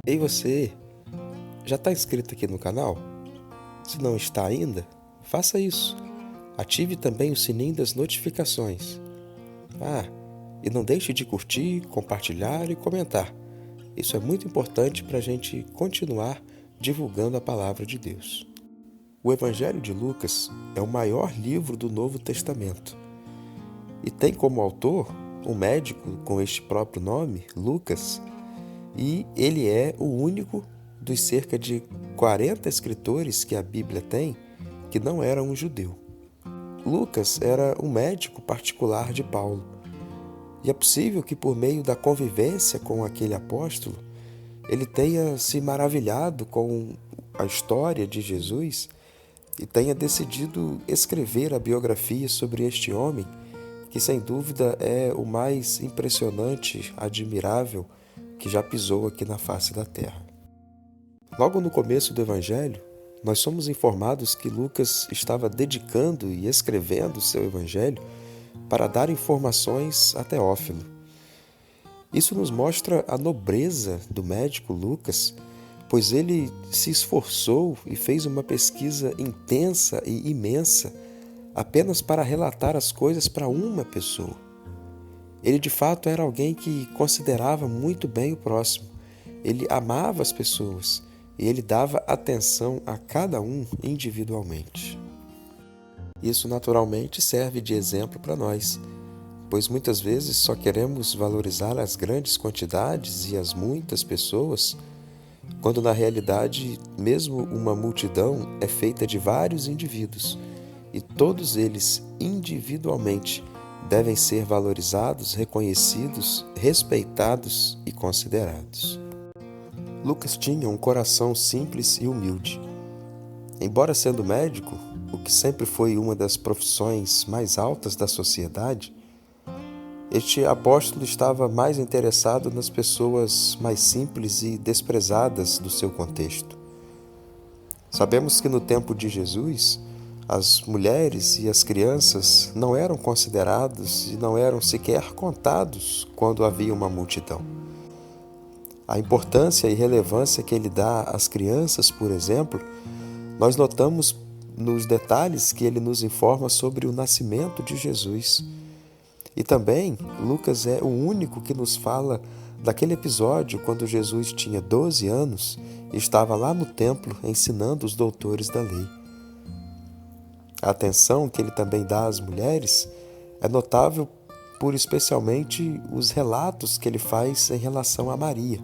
Ei você, já está inscrito aqui no canal? Se não está ainda, faça isso. Ative também o sininho das notificações. E não deixe de curtir, compartilhar e comentar. Isso é muito importante para a gente continuar divulgando a palavra de Deus. O Evangelho de Lucas é o maior livro do Novo Testamento e tem como autor um médico com este próprio nome, Lucas, e ele é o único dos cerca de 40 escritores que a Bíblia tem que não era um judeu. Lucas era um médico particular de Paulo, e é possível que por meio da convivência com aquele apóstolo, ele tenha se maravilhado com a história de Jesus e tenha decidido escrever a biografia sobre este homem, que sem dúvida é o mais impressionante, admirável que já pisou aqui na face da terra. Logo no começo do Evangelho, nós somos informados que Lucas estava dedicando e escrevendo o seu Evangelho para dar informações a Teófilo. Isso nos mostra a nobreza do médico Lucas, pois ele se esforçou e fez uma pesquisa intensa e imensa apenas para relatar as coisas para uma pessoa. Ele de fato era alguém que considerava muito bem o próximo. Ele amava as pessoas e ele dava atenção a cada um individualmente. Isso naturalmente serve de exemplo para nós, pois muitas vezes só queremos valorizar as grandes quantidades e as muitas pessoas, quando na realidade mesmo uma multidão é feita de vários indivíduos e todos eles individualmente devem ser valorizados, reconhecidos, respeitados e considerados. Lucas tinha um coração simples e humilde. Embora sendo médico, o que sempre foi uma das profissões mais altas da sociedade, este apóstolo estava mais interessado nas pessoas mais simples e desprezadas do seu contexto. Sabemos que no tempo de Jesus, as mulheres e as crianças não eram considerados e não eram sequer contados quando havia uma multidão. A importância e relevância que ele dá às crianças, por exemplo, nós notamos nos detalhes que ele nos informa sobre o nascimento de Jesus. E também, Lucas é o único que nos fala daquele episódio quando Jesus tinha 12 anos e estava lá no templo ensinando os doutores da lei. A atenção que ele também dá às mulheres é notável por especialmente os relatos que ele faz em relação a Maria.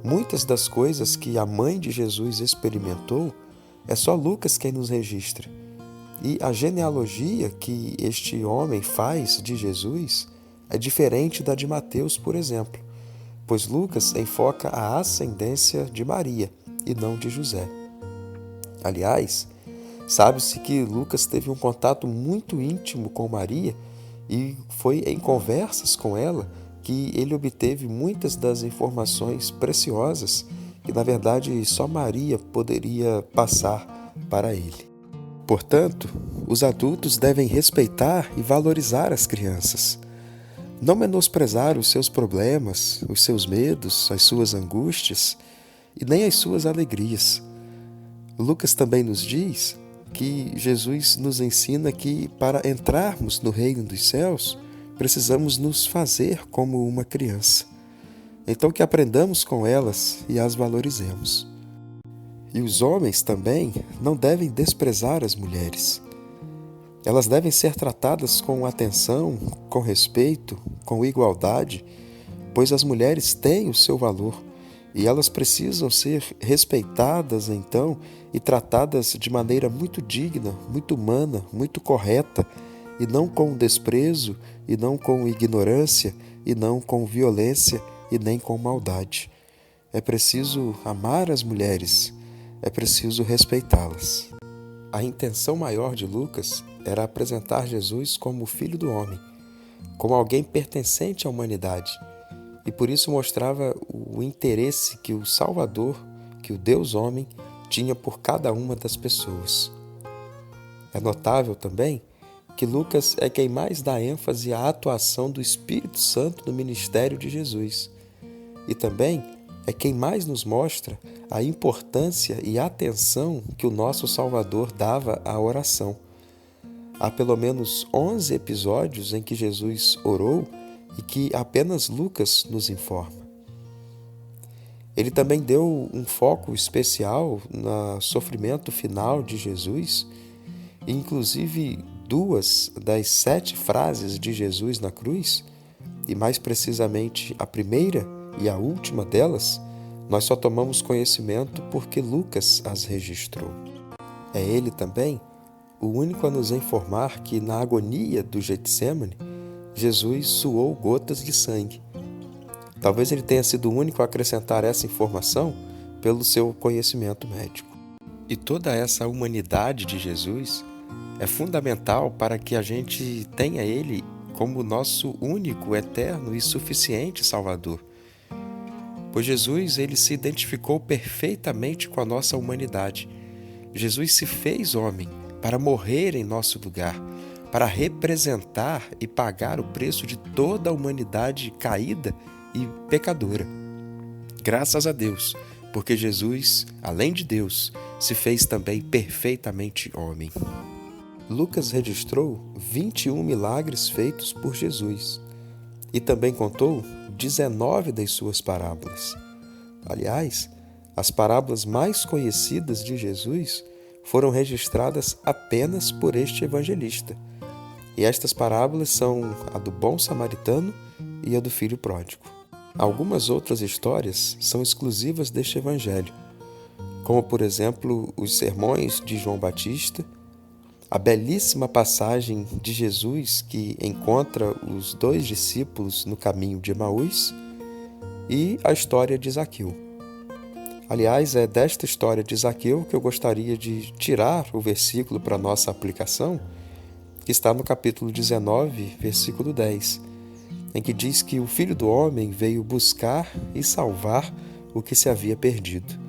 Muitas das coisas que a mãe de Jesus experimentou é só Lucas quem nos registra. E a genealogia que este homem faz de Jesus é diferente da de Mateus, por exemplo, pois Lucas enfoca a ascendência de Maria e não de José. Aliás, sabe-se que Lucas teve um contato muito íntimo com Maria e foi em conversas com ela que ele obteve muitas das informações preciosas que, na verdade, só Maria poderia passar para ele. Portanto, os adultos devem respeitar e valorizar as crianças. Não menosprezar os seus problemas, os seus medos, as suas angústias e nem as suas alegrias. Lucas também nos diz que Jesus nos ensina que, para entrarmos no reino dos céus, precisamos nos fazer como uma criança. Então que aprendamos com elas e as valorizemos. E os homens também não devem desprezar as mulheres. Elas devem ser tratadas com atenção, com respeito, com igualdade, pois as mulheres têm o seu valor e elas precisam ser respeitadas então e tratadas de maneira muito digna, muito humana, muito correta, e não com desprezo, e não com ignorância, e não com violência, e nem com maldade. É preciso amar as mulheres, é preciso respeitá-las. A intenção maior de Lucas era apresentar Jesus como o Filho do Homem, como alguém pertencente à humanidade, e por isso mostrava o interesse que o Salvador, que o Deus homem, tinha por cada uma das pessoas. É notável também que Lucas é quem mais dá ênfase à atuação do Espírito Santo no ministério de Jesus. E também é quem mais nos mostra a importância e atenção que o nosso Salvador dava à oração. Há pelo menos 11 episódios em que Jesus orou e que apenas Lucas nos informa. Ele também deu um foco especial no sofrimento final de Jesus, e inclusive 2 das 7 frases de Jesus na cruz, e mais precisamente a primeira e a última delas, nós só tomamos conhecimento porque Lucas as registrou. É ele também o único a nos informar que na agonia do Getsêmani, Jesus suou gotas de sangue. Talvez ele tenha sido o único a acrescentar essa informação pelo seu conhecimento médico. E toda essa humanidade de Jesus é fundamental para que a gente tenha ele como nosso único, eterno e suficiente Salvador. Pois Jesus, ele se identificou perfeitamente com a nossa humanidade. Jesus se fez homem para morrer em nosso lugar, para representar e pagar o preço de toda a humanidade caída e pecadora. Graças a Deus, porque Jesus, além de Deus, se fez também perfeitamente homem. Lucas registrou 21 milagres feitos por Jesus e também contou 19 das suas parábolas. Aliás, as parábolas mais conhecidas de Jesus foram registradas apenas por este evangelista. E estas parábolas são a do bom samaritano e a do filho pródigo. Algumas outras histórias são exclusivas deste evangelho, como, por exemplo, os sermões de João Batista, a belíssima passagem de Jesus que encontra os 2 discípulos no caminho de Emaús e a história de Zaqueu. Aliás, é desta história de Zaqueu que eu gostaria de tirar o versículo para nossa aplicação, que está no capítulo 19, versículo 10, em que diz que o Filho do Homem veio buscar e salvar o que se havia perdido.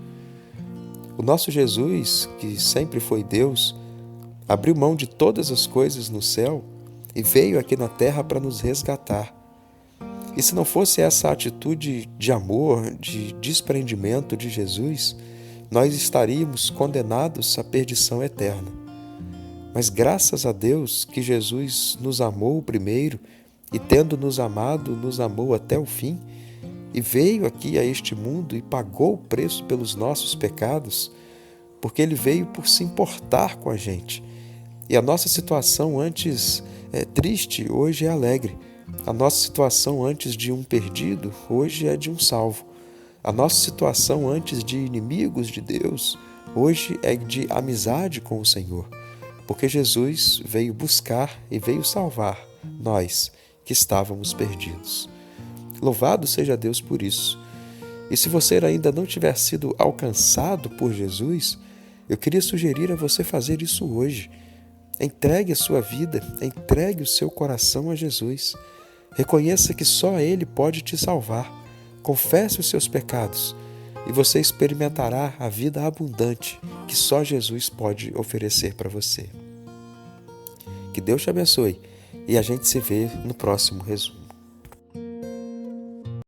O nosso Jesus, que sempre foi Deus, abriu mão de todas as coisas no céu e veio aqui na terra para nos resgatar. E se não fosse essa atitude de amor, de desprendimento de Jesus, nós estaríamos condenados à perdição eterna. Mas graças a Deus que Jesus nos amou primeiro e, tendo nos amado, nos amou até o fim, e veio aqui a este mundo e pagou o preço pelos nossos pecados, porque Ele veio por se importar com a gente. E a nossa situação antes triste, hoje é alegre. A nossa situação antes de um perdido, hoje é de um salvo. A nossa situação antes de inimigos de Deus, hoje é de amizade com o Senhor. Porque Jesus veio buscar e veio salvar nós que estávamos perdidos. Louvado seja Deus por isso. E se você ainda não tiver sido alcançado por Jesus, eu queria sugerir a você fazer isso hoje. Entregue a sua vida, entregue o seu coração a Jesus. Reconheça que só Ele pode te salvar. Confesse os seus pecados e você experimentará a vida abundante que só Jesus pode oferecer para você. Que Deus te abençoe e a gente se vê no próximo resumo.